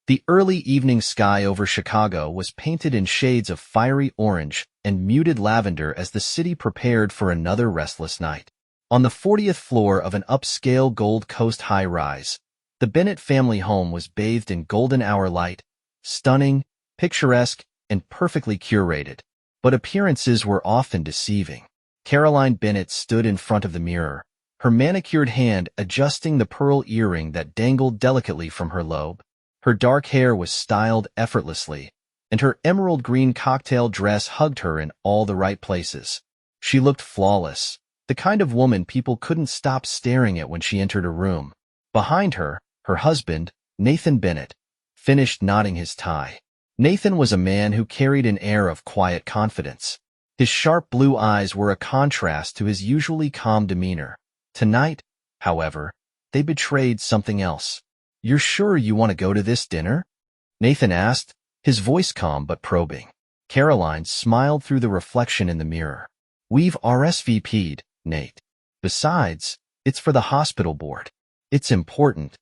The early evening sky over Chicago was painted in shades of fiery orange and muted lavender as the city prepared for another restless night. On the 40th floor of an upscale Gold Coast high-rise, the Bennett family home was bathed in golden hour light, stunning, picturesque, and perfectly curated. But appearances were often deceiving. Caroline Bennett stood in front of the mirror, her manicured hand adjusting the pearl earring that dangled delicately from her lobe. Her dark hair was styled effortlessly, and her emerald green cocktail dress hugged her in all the right places. She looked flawless, the kind of woman people couldn't stop staring at when she entered a room. Behind her, her husband, Nathan Bennett, finished knotting his tie. Nathan was a man who carried an air of quiet confidence. His sharp blue eyes were a contrast to his usually calm demeanor. Tonight, however, they betrayed something else. "You're sure you want to go to this dinner?" Nathan asked, his voice calm but probing. Caroline smiled through the reflection in the mirror. "We've RSVP'd, Nate. Besides, it's for the hospital board. It's important."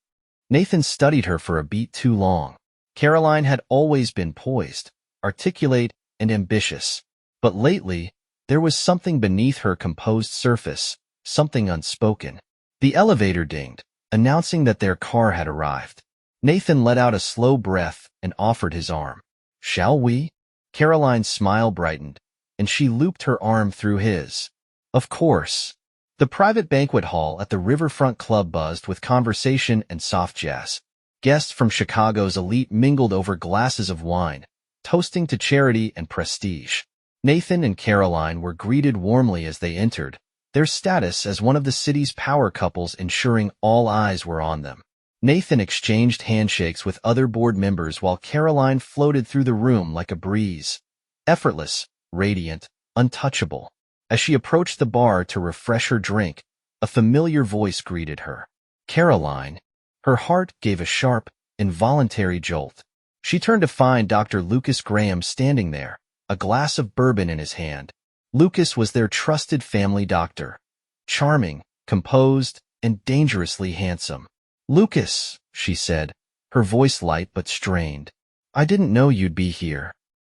Nathan studied her for a beat too long. Caroline had always been poised, articulate, and ambitious. But lately, there was something beneath her composed surface, something unspoken. The elevator dinged, announcing that their car had arrived. Nathan let out a slow breath and offered his arm. "Shall we?" Caroline's smile brightened, and she looped her arm through his. "Of course." The private banquet hall at the Riverfront Club buzzed with conversation and soft jazz. Guests from Chicago's elite mingled over glasses of wine, toasting to charity and prestige. Nathan and Caroline were greeted warmly as they entered, their status as one of the city's power couples ensuring all eyes were on them. Nathan exchanged handshakes with other board members while Caroline floated through the room like a breeze, effortless, radiant, untouchable. As she approached the bar to refresh her drink, a familiar voice greeted her. "Caroline." Her heart gave a sharp, involuntary jolt. She turned to find Dr. Lucas Graham standing there, a glass of bourbon in his hand. Lucas was their trusted family doctor. Charming, composed, and dangerously handsome. "Lucas," she said, her voice light but strained. "I didn't know you'd be here."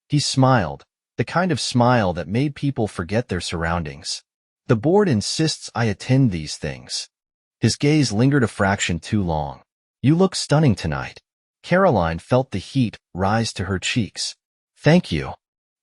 He smiled, the kind of smile that made people forget their surroundings. "The board insists I attend these things." His gaze lingered a fraction too long. "You look stunning tonight." Caroline felt the heat rise to her cheeks. "Thank you."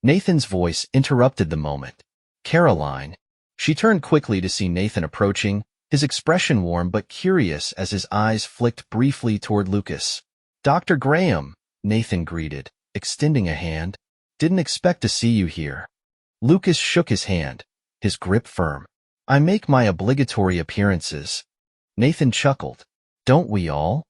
Nathan's voice interrupted the moment. "Caroline." She turned quickly to see Nathan approaching, his expression warm but curious as his eyes flicked briefly toward Lucas. "Dr. Graham," Nathan greeted, extending a hand. "Didn't expect to see you here." Lucas shook his hand, his grip firm. "I make my obligatory appearances." Nathan chuckled. "Don't we all?"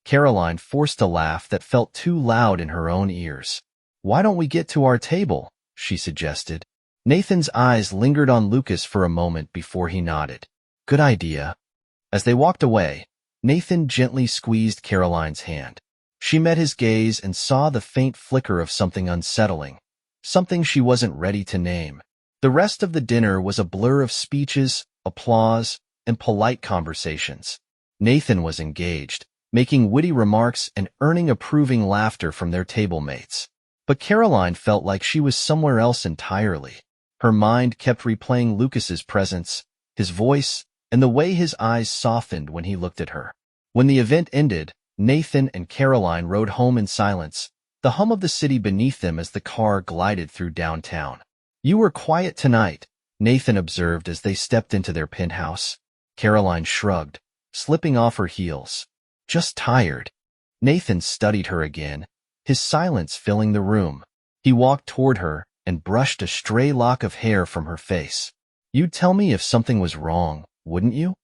Caroline forced a laugh that felt too loud in her own ears. "Why don't we get to our table?" she suggested. Nathan's eyes lingered on Lucas for a moment before he nodded. "Good idea." As they walked away, Nathan gently squeezed Caroline's hand. She met his gaze and saw the faint flicker of something unsettling, something she wasn't ready to name. The rest of the dinner was a blur of speeches, applause, and polite conversations. Nathan was engaged, making witty remarks and earning approving laughter from their table mates. But Caroline felt like she was somewhere else entirely. Her mind kept replaying Lucas's presence, his voice, and the way his eyes softened when he looked at her. When the event ended, Nathan and Caroline rode home in silence, the hum of the city beneath them as the car glided through downtown. "You were quiet tonight," Nathan observed as they stepped into their penthouse. Caroline shrugged, slipping off her heels. "Just tired." Nathan studied her again, his silence filling the room. He walked toward her and brushed a stray lock of hair from her face. "You'd tell me if something was wrong, wouldn't you?"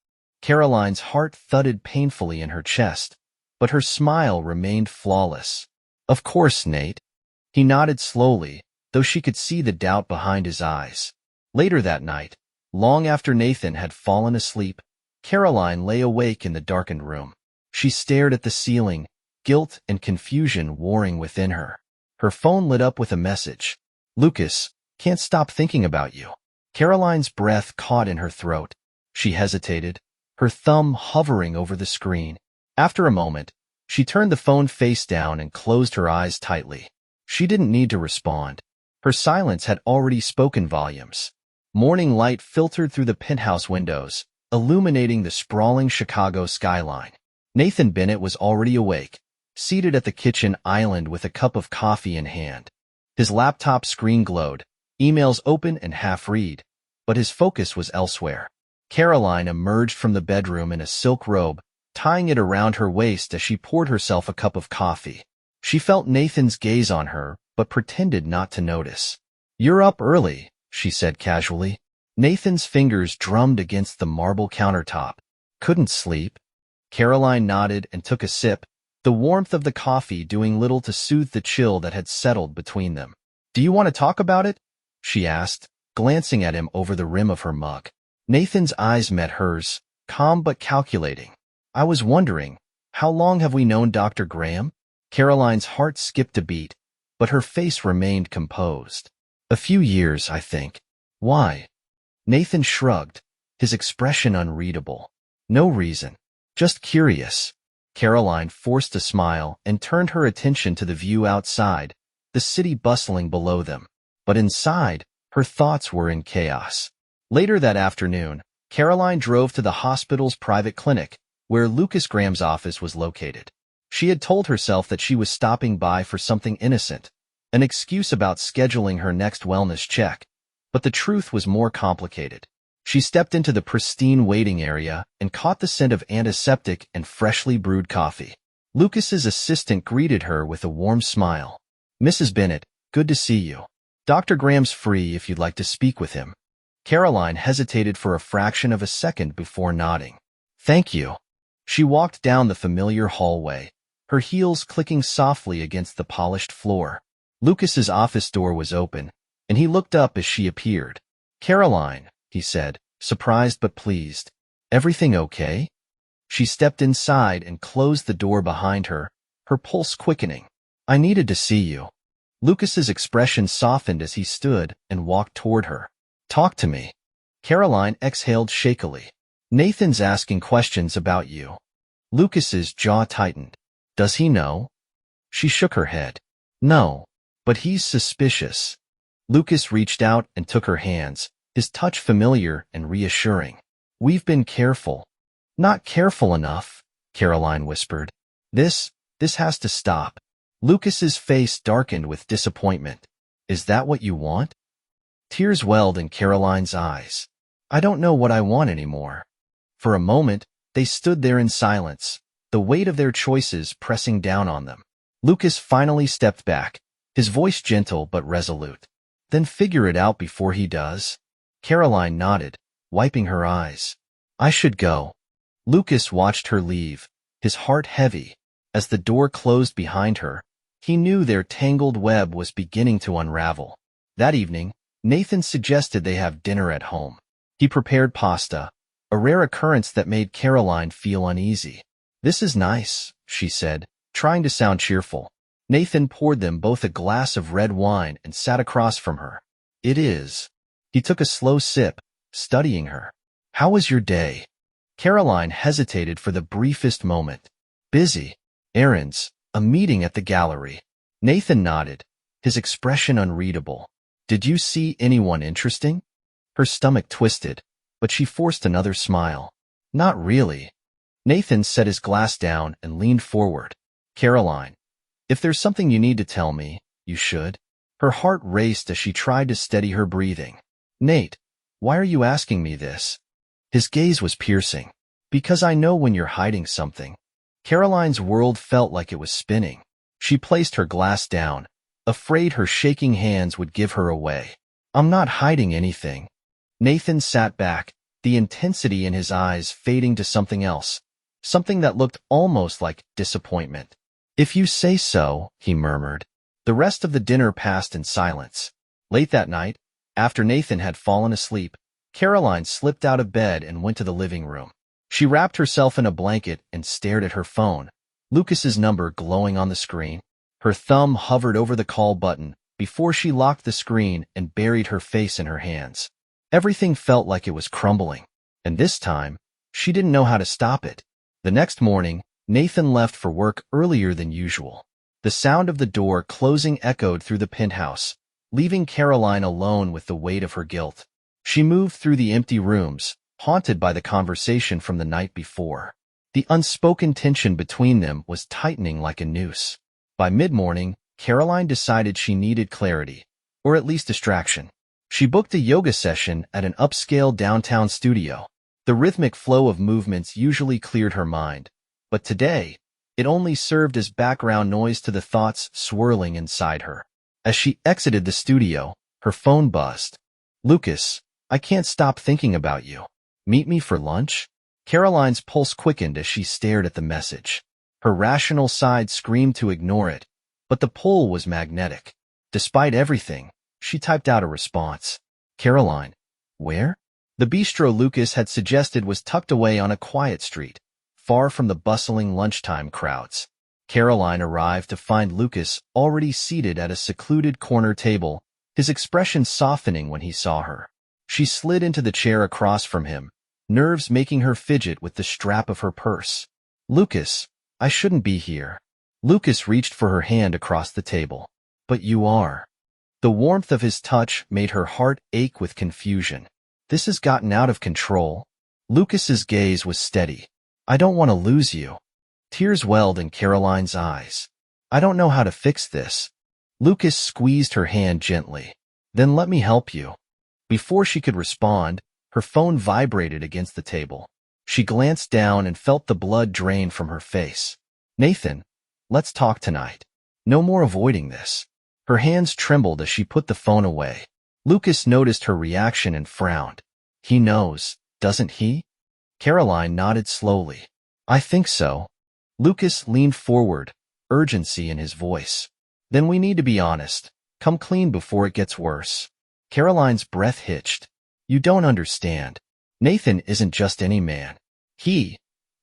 Caroline's heart thudded painfully in her chest, but her smile remained flawless. "Of course, Nate." He nodded slowly, though she could see the doubt behind his eyes. Later that night, long after Nathan had fallen asleep, Caroline lay awake in the darkened room. She stared at the ceiling, guilt and confusion warring within her. Her phone lit up with a message. "Lucas, can't stop thinking about you." Caroline's breath caught in her throat. She hesitated, her thumb hovering over the screen. After a moment, She turned the phone face down and closed her eyes tightly. She didn't need to respond. Her silence had already spoken volumes. Morning light filtered through the penthouse windows, illuminating the sprawling Chicago skyline. Nathan Bennett was already awake, seated at the kitchen island with a cup of coffee in hand. His laptop screen glowed, emails open and half-read, but his focus was elsewhere. Caroline emerged from the bedroom in a silk robe, tying it around her waist as she poured herself a cup of coffee. She felt Nathan's gaze on her, but pretended not to notice. "You're up early," she said casually. Nathan's fingers drummed against the marble countertop. "Couldn't sleep?" Caroline nodded and took a sip, the warmth of the coffee doing little to soothe the chill that had settled between them. "Do you want to talk about it?" she asked, glancing at him over the rim of her mug. Nathan's eyes met hers, calm but calculating. "I was wondering, how long have we known Dr. Graham?" Caroline's heart skipped a beat, but her face remained composed. "A few years, I think." "Why?" Nathan shrugged, his expression unreadable. "No reason. Just curious." Caroline forced a smile and turned her attention to the view outside, the city bustling below them. But inside, her thoughts were in chaos. Later that afternoon, Caroline drove to the hospital's private clinic, where Lucas Graham's office was located. She had told herself that she was stopping by for something innocent, an excuse about scheduling her next wellness check. But the truth was more complicated. She stepped into the pristine waiting area and caught the scent of antiseptic and freshly brewed coffee. Lucas's assistant greeted her with a warm smile. "Mrs. Bennett, good to see you. Dr. Graham's free if you'd like to speak with him." Caroline hesitated for a fraction of a second before nodding. "Thank you." She walked down the familiar hallway, her heels clicking softly against the polished floor. Lucas's office door was open, and he looked up as she appeared. "Caroline," he said, surprised but pleased. "Everything okay?" She stepped inside and closed the door behind her, her pulse quickening. "I needed to see you." Lucas's expression softened as he stood and walked toward her. "Talk to me." Caroline exhaled shakily. "Nathan's asking questions about you." Lucas's jaw tightened. "Does he know?" She shook her head. "No, but he's suspicious." Lucas reached out and took her hands, his touch familiar and reassuring. "We've been careful." "Not careful enough," Caroline whispered. This has to stop." Lucas's face darkened with disappointment. "Is that what you want?" Tears welled in Caroline's eyes. "I don't know what I want anymore." For a moment, they stood there in silence, the weight of their choices pressing down on them. Lucas finally stepped back, his voice gentle but resolute. "Then figure it out before he does." Caroline nodded, wiping her eyes. "I should go." Lucas watched her leave, his heart heavy. As the door closed behind her, he knew their tangled web was beginning to unravel. That evening, Nathan suggested they have dinner at home. He prepared pasta, a rare occurrence that made Caroline feel uneasy. "This is nice," she said, trying to sound cheerful. Nathan poured them both a glass of red wine and sat across from her. "It is." He took a slow sip, studying her. "How was your day?" Caroline hesitated for the briefest moment. "Busy. Errands, a meeting at the gallery." Nathan nodded, his expression unreadable. "Did you see anyone interesting?" Her stomach twisted, but she forced another smile. "Not really." Nathan set his glass down and leaned forward. "Caroline, if there's something you need to tell me, you should." Her heart raced as she tried to steady her breathing. "Nate, why are you asking me this?" His gaze was piercing. "Because I know when you're hiding something." Caroline's world felt like it was spinning. She placed her glass down, afraid her shaking hands would give her away. "I'm not hiding anything." Nathan sat back, the intensity in his eyes fading to something else, something that looked almost like disappointment. "If you say so," he murmured. The rest of the dinner passed in silence. Late that night, after Nathan had fallen asleep, Caroline slipped out of bed and went to the living room. She wrapped herself in a blanket and stared at her phone, Lucas's number glowing on the screen. Her thumb hovered over the call button before she locked the screen and buried her face in her hands. Everything felt like it was crumbling, and this time, she didn't know how to stop it. The next morning, Nathan left for work earlier than usual. The sound of the door closing echoed through the penthouse, leaving Caroline alone with the weight of her guilt. She moved through the empty rooms, haunted by the conversation from the night before. The unspoken tension between them was tightening like a noose. By mid-morning, Caroline decided she needed clarity, or at least distraction. She booked a yoga session at an upscale downtown studio. The rhythmic flow of movements usually cleared her mind, but today, it only served as background noise to the thoughts swirling inside her. As she exited the studio, her phone buzzed. "Lucas, I can't stop thinking about you. Meet me for lunch?" Caroline's pulse quickened as she stared at the message. Her rational side screamed to ignore it, but the pull was magnetic. Despite everything, she typed out a response. "Caroline, where?" The bistro Lucas had suggested was tucked away on a quiet street, far from the bustling lunchtime crowds. Caroline arrived to find Lucas already seated at a secluded corner table, his expression softening when he saw her. She slid into the chair across from him, nerves making her fidget with the strap of her purse. "Lucas, I shouldn't be here." Lucas reached for her hand across the table. "But you are." The warmth of his touch made her heart ache with confusion. "This has gotten out of control." Lucas's gaze was steady. "I don't want to lose you." Tears welled in Caroline's eyes. "I don't know how to fix this." Lucas squeezed her hand gently. "Then let me help you." Before she could respond, her phone vibrated against the table. She glanced down and felt the blood drain from her face. "Nathan, let's talk tonight. No more avoiding this." Her hands trembled as she put the phone away. Lucas noticed her reaction and frowned. "He knows, doesn't he?" Caroline nodded slowly. "I think so." Lucas leaned forward, urgency in his voice. "Then we need to be honest. Come clean before it gets worse." Caroline's breath hitched. "You don't understand. Nathan isn't just any man. He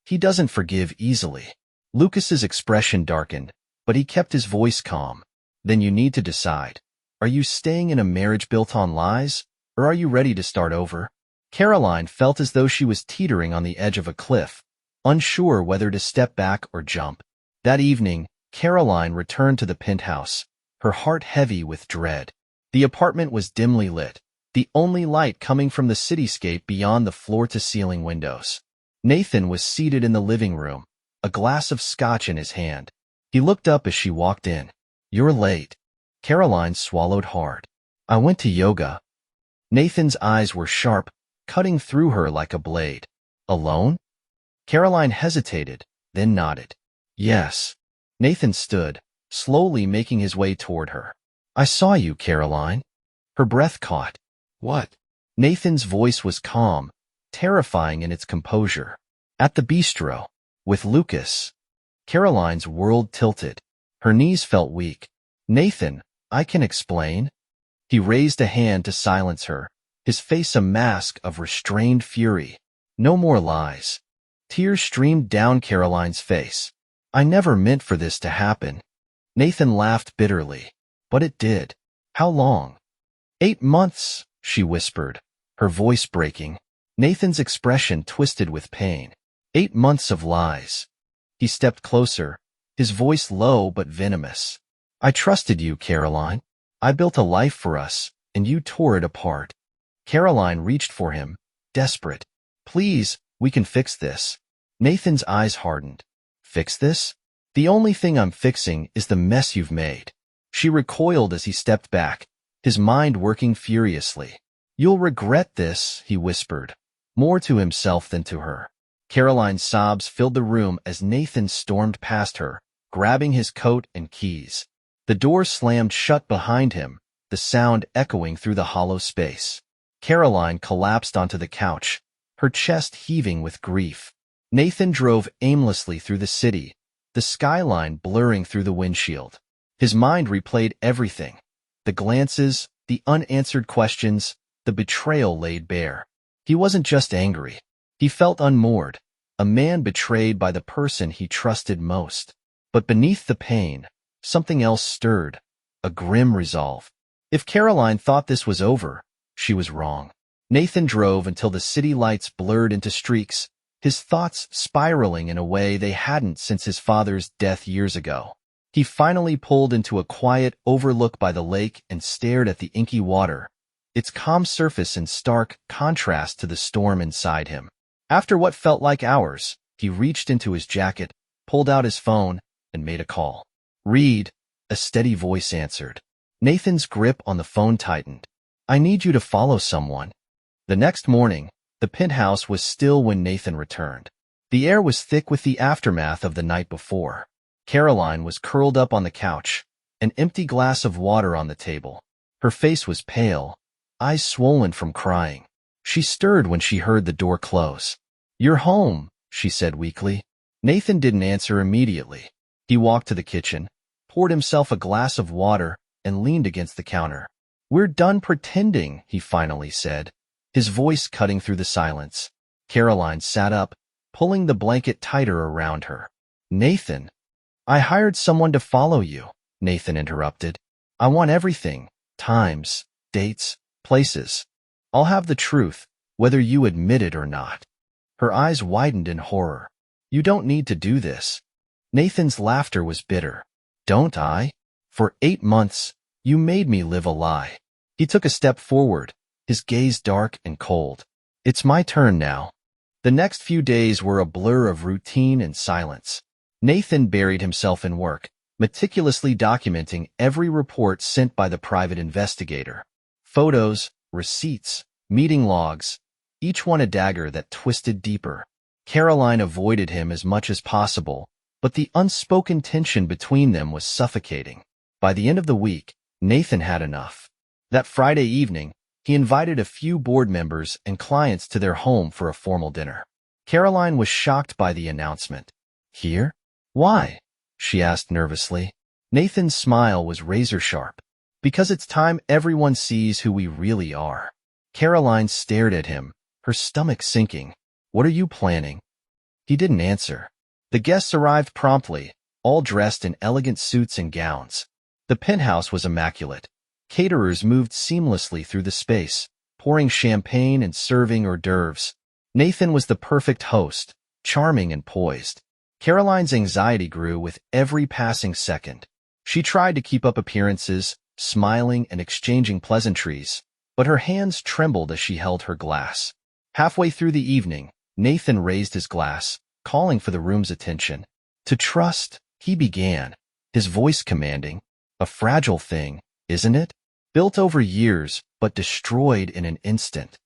doesn't forgive easily." Lucas's expression darkened, but he kept his voice calm. "Then you need to decide. Are you staying in a marriage built on lies, or are you ready to start over?" Caroline felt as though she was teetering on the edge of a cliff, unsure whether to step back or jump. That evening, Caroline returned to the penthouse, her heart heavy with dread. The apartment was dimly lit, the only light coming from the cityscape beyond the floor-to-ceiling windows. Nathan was seated in the living room, a glass of scotch in his hand. He looked up as she walked in. "You're late." Caroline swallowed hard. "I went to yoga." Nathan's eyes were sharp, cutting through her like a blade. "Alone?" Caroline hesitated, then nodded. "Yes." Nathan stood, slowly making his way toward her. "I saw you, Caroline." Her breath caught. "What?" Nathan's voice was calm, terrifying in its composure. "At the bistro. With Lucas." Caroline's world tilted. Her knees felt weak. "Nathan, I can explain." He raised a hand to silence her, his face a mask of restrained fury. "No more lies." Tears streamed down Caroline's face. "I never meant for this to happen." Nathan laughed bitterly. "But it did." "How long?" 8 months, she whispered, her voice breaking. Nathan's expression twisted with pain. 8 months of lies. He stepped closer, his voice low but venomous. "I trusted you, Caroline. I built a life for us, and you tore it apart." Caroline reached for him, desperate. "Please, we can fix this." Nathan's eyes hardened. "Fix this? The only thing I'm fixing is the mess you've made." She recoiled as he stepped back, his mind working furiously. "You'll regret this," he whispered, more to himself than to her. Caroline's sobs filled the room as Nathan stormed past her, grabbing his coat and keys. The door slammed shut behind him, the sound echoing through the hollow space. Caroline collapsed onto the couch, her chest heaving with grief. Nathan drove aimlessly through the city, the skyline blurring through the windshield. His mind replayed everything. The glances, the unanswered questions, the betrayal laid bare. He wasn't just angry. He felt unmoored, a man betrayed by the person he trusted most. But beneath the pain, something else stirred, a grim resolve. If Caroline thought this was over, she was wrong. Nathan drove until the city lights blurred into streaks, his thoughts spiraling in a way they hadn't since his father's death years ago. He finally pulled into a quiet overlook by the lake and stared at the inky water, its calm surface in stark contrast to the storm inside him. After what felt like hours, he reached into his jacket, pulled out his phone, and made a call. "Reed," a steady voice answered. Nathan's grip on the phone tightened. "I need you to follow someone." The next morning, the penthouse was still when Nathan returned. The air was thick with the aftermath of the night before. Caroline was curled up on the couch, an empty glass of water on the table. Her face was pale, eyes swollen from crying. She stirred when she heard the door close. "You're home," she said weakly. Nathan didn't answer immediately. He walked to the kitchen, poured himself a glass of water, and leaned against the counter. "We're done pretending," he finally said, his voice cutting through the silence. Caroline sat up, pulling the blanket tighter around her. "Nathan." "I hired someone to follow you," Nathan interrupted. "I want everything, times, dates, places. I'll have the truth, whether you admit it or not." Her eyes widened in horror. "You don't need to do this." Nathan's laughter was bitter. "Don't I? For 8 months, you made me live a lie." He took a step forward, his gaze dark and cold. "It's my turn now." The next few days were a blur of routine and silence. Nathan buried himself in work, meticulously documenting every report sent by the private investigator. Photos, receipts, meeting logs, each one a dagger that twisted deeper. Caroline avoided him as much as possible, but the unspoken tension between them was suffocating. By the end of the week, Nathan had enough. That Friday evening, he invited a few board members and clients to their home for a formal dinner. Caroline was shocked by the announcement. "Here? Why?" she asked nervously. Nathan's smile was razor-sharp. "Because it's time everyone sees who we really are." Caroline stared at him, her stomach sinking. "What are you planning?" He didn't answer. The guests arrived promptly, all dressed in elegant suits and gowns. The penthouse was immaculate. Caterers moved seamlessly through the space, pouring champagne and serving hors d'oeuvres. Nathan was the perfect host, charming and poised. Caroline's anxiety grew with every passing second. She tried to keep up appearances, smiling and exchanging pleasantries, but her hands trembled as she held her glass. Halfway through the evening, Nathan raised his glass, calling for the room's attention. "To trust," he began, his voice commanding. "A fragile thing, isn't it? Built over years, but destroyed in an instant."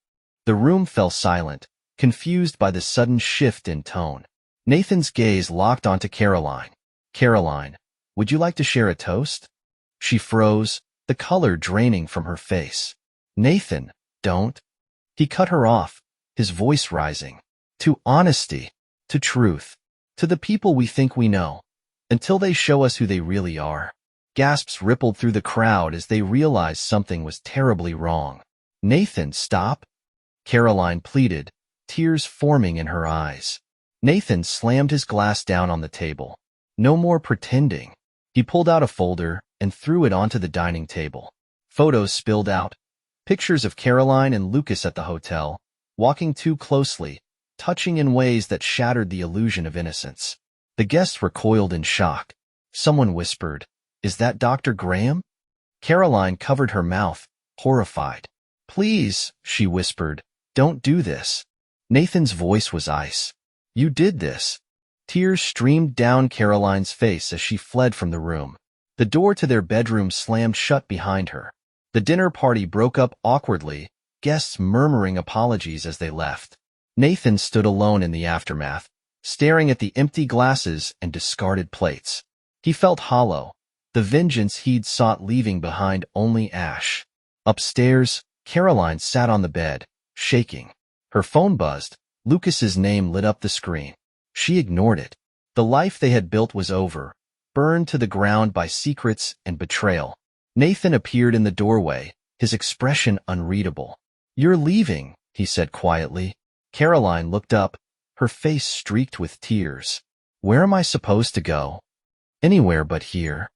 The room fell silent, confused by the sudden shift in tone. Nathan's gaze locked onto Caroline. "Caroline, would you like to share a toast?" She froze, the color draining from her face. "Nathan, don't." He cut her off, his voice rising. "To honesty, to truth, to the people we think we know, until they show us who they really are." Gasps rippled through the crowd as they realized something was terribly wrong. "Nathan, stop," Caroline pleaded, tears forming in her eyes. Nathan slammed his glass down on the table. "No more pretending." He pulled out a folder and threw it onto the dining table. Photos spilled out. Pictures of Caroline and Lucas at the hotel, walking too closely, touching in ways that shattered the illusion of innocence. The guests recoiled in shock. Someone whispered, "Is that Dr. Graham?" Caroline covered her mouth, horrified. "Please," she whispered, "don't do this." Nathan's voice was ice. "You did this." Tears streamed down Caroline's face as she fled from the room. The door to their bedroom slammed shut behind her. The dinner party broke up awkwardly, guests murmuring apologies as they left. Nathan stood alone in the aftermath, staring at the empty glasses and discarded plates. He felt hollow, the vengeance he'd sought leaving behind only ash. Upstairs, Caroline sat on the bed, shaking. Her phone buzzed. Lucas's name lit up the screen. She ignored it. The life they had built was over, burned to the ground by secrets and betrayal. Nathan appeared in the doorway, his expression unreadable. "You're leaving," he said quietly. Caroline looked up, her face streaked with tears. "Where am I supposed to go?" "Anywhere but here."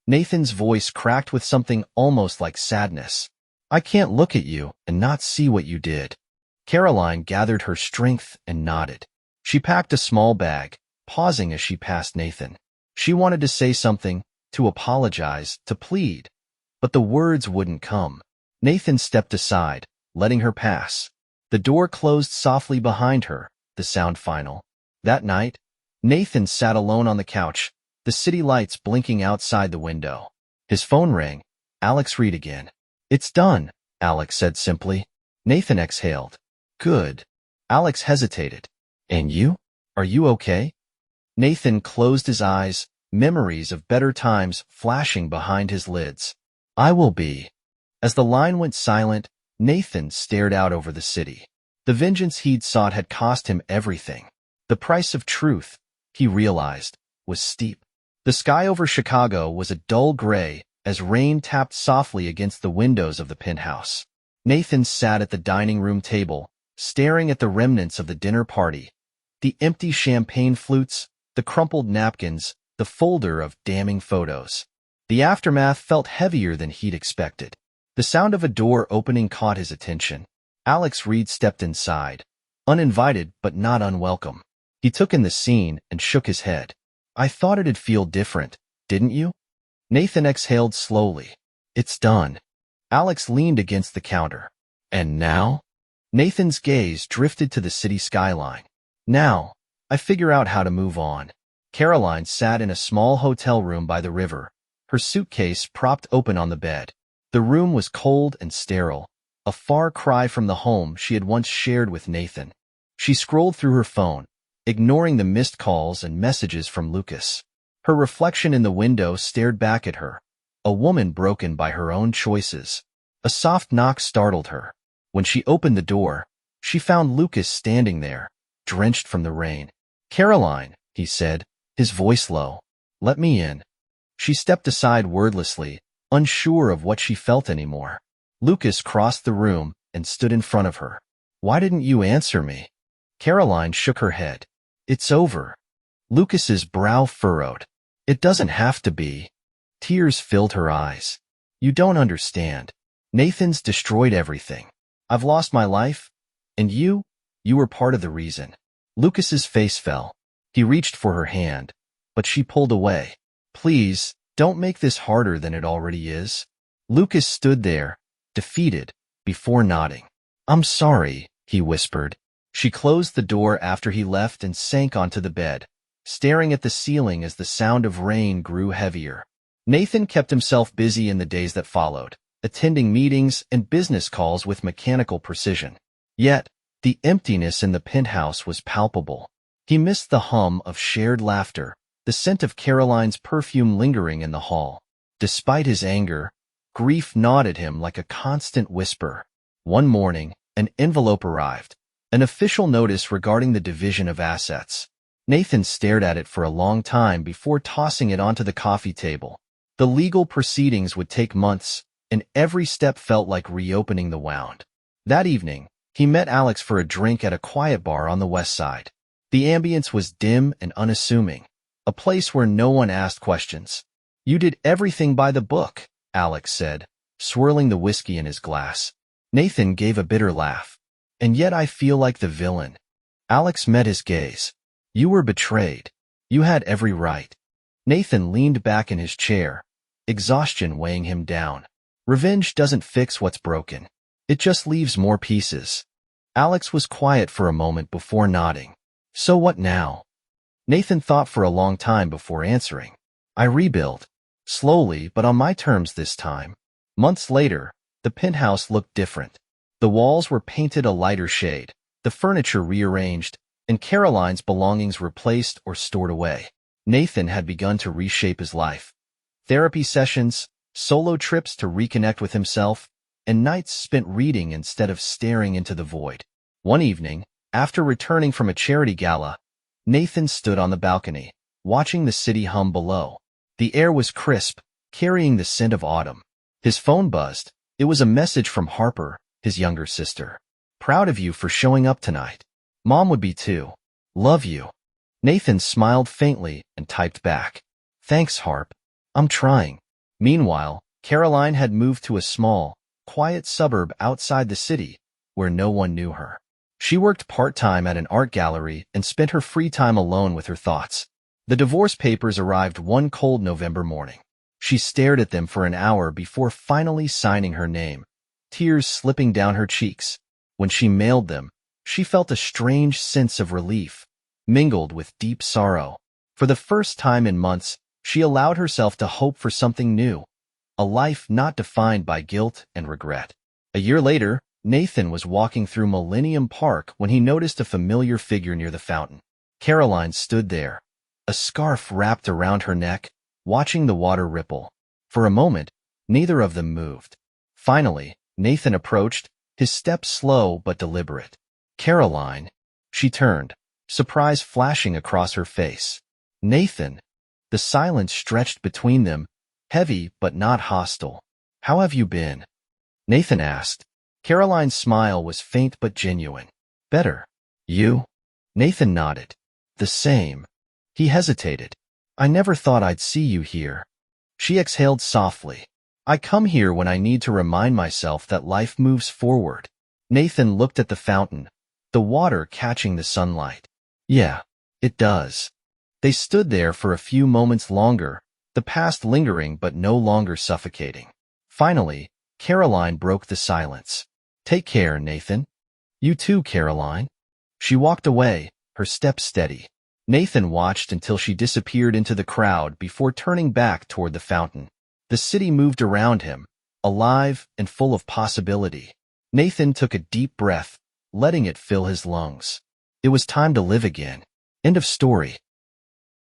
Nathan's voice cracked with something almost like sadness. "I can't look at you and not see what you did." Caroline gathered her strength and nodded. She packed a small bag, pausing as she passed Nathan. She wanted to say something, to apologize, to plead, but the words wouldn't come. Nathan stepped aside, letting her pass. The door closed softly behind her, the sound final. That night, Nathan sat alone on the couch, the city lights blinking outside the window. His phone rang. Alex read again. "It's done," Alex said simply. Nathan exhaled. "Good." Alex hesitated. "And you? Are you okay?" Nathan closed his eyes, memories of better times flashing behind his lids. "I will be." As the line went silent, Nathan stared out over the city. The vengeance he'd sought had cost him everything. The price of truth, he realized, was steep. The sky over Chicago was a dull gray as rain tapped softly against the windows of the penthouse. Nathan sat at the dining room table, staring at the remnants of the dinner party. The empty champagne flutes, the crumpled napkins, the folder of damning photos. The aftermath felt heavier than he'd expected. The sound of a door opening caught his attention. Alex Reed stepped inside, uninvited but not unwelcome. He took in the scene and shook his head. "I thought it'd feel different, didn't you?" Nathan exhaled slowly. "It's done." Alex leaned against the counter. "And now?" Nathan's gaze drifted to the city skyline. "Now, I figure out how to move on." Caroline sat in a small hotel room by the river, her suitcase propped open on the bed. The room was cold and sterile, a far cry from the home she had once shared with Nathan. She scrolled through her phone, ignoring the missed calls and messages from Lucas. Her reflection in the window stared back at her, a woman broken by her own choices. A soft knock startled her. When she opened the door, she found Lucas standing there, drenched from the rain. "Caroline," he said, his voice low. "Let me in." She stepped aside wordlessly, unsure of what she felt anymore. Lucas crossed the room and stood in front of her. "Why didn't you answer me?" Caroline shook her head. "It's over." Lucas's brow furrowed. "It doesn't have to be." Tears filled her eyes. "You don't understand. Nathan's destroyed everything. I've lost my life, and you were part of the reason." Lucas's face fell. He reached for her hand, but she pulled away. "Please, don't make this harder than it already is." Lucas stood there, defeated, before nodding. "I'm sorry," he whispered. She closed the door after he left and sank onto the bed, staring at the ceiling as the sound of rain grew heavier. Nathan kept himself busy in the days that followed, attending meetings and business calls with mechanical precision. Yet, the emptiness in the penthouse was palpable. He missed the hum of shared laughter, the scent of Caroline's perfume lingering in the hall. Despite his anger, grief gnawed at him like a constant whisper. One morning, an envelope arrived, an official notice regarding the division of assets. Nathan stared at it for a long time before tossing it onto the coffee table. The legal proceedings would take months, and every step felt like reopening the wound. That evening, he met Alex for a drink at a quiet bar on the west side. The ambience was dim and unassuming, a place where no one asked questions. "You did everything by the book," Alex said, swirling the whiskey in his glass. Nathan gave a bitter laugh. "And yet I feel like the villain." Alex met his gaze. "You were betrayed. You had every right." Nathan leaned back in his chair, exhaustion weighing him down. "Revenge doesn't fix what's broken. It just leaves more pieces." Alex was quiet for a moment before nodding. "So what now?" Nathan thought for a long time before answering. "I rebuild. Slowly, but on my terms this time." Months later, the penthouse looked different. The walls were painted a lighter shade, the furniture rearranged, and Caroline's belongings replaced or stored away. Nathan had begun to reshape his life. Therapy sessions, solo trips to reconnect with himself, and nights spent reading instead of staring into the void. One evening, after returning from a charity gala, Nathan stood on the balcony, watching the city hum below. The air was crisp, carrying the scent of autumn. His phone buzzed. It was a message from Harper, his younger sister. "Proud of you for showing up tonight. Mom would be too. Love you." Nathan smiled faintly and typed back. "Thanks, Harp. I'm trying." Meanwhile, Caroline had moved to a small, quiet suburb outside the city, where no one knew her. She worked part-time at an art gallery and spent her free time alone with her thoughts. The divorce papers arrived one cold November morning. She stared at them for an hour before finally signing her name, tears slipping down her cheeks. When she mailed them, she felt a strange sense of relief, mingled with deep sorrow. For the first time in months, she allowed herself to hope for something new, a life not defined by guilt and regret. A year later, Nathan was walking through Millennium Park when he noticed a familiar figure near the fountain. Caroline stood there, a scarf wrapped around her neck, watching the water ripple. For a moment, neither of them moved. Finally, Nathan approached, his steps slow but deliberate. "Caroline." She turned, surprise flashing across her face. "Nathan." The silence stretched between them, heavy but not hostile. "How have you been?" Nathan asked. Caroline's smile was faint but genuine. "Better." "You?" Nathan nodded. "The same." He hesitated. "I never thought I'd see you here." She exhaled softly. "I come here when I need to remind myself that life moves forward." Nathan looked at the fountain, the water catching the sunlight. "Yeah, it does." They stood there for a few moments longer, the past lingering but no longer suffocating. Finally, Caroline broke the silence. "Take care, Nathan." "You too, Caroline." She walked away, her steps steady. Nathan watched until she disappeared into the crowd before turning back toward the fountain. The city moved around him, alive and full of possibility. Nathan took a deep breath, letting it fill his lungs. It was time to live again. End of story.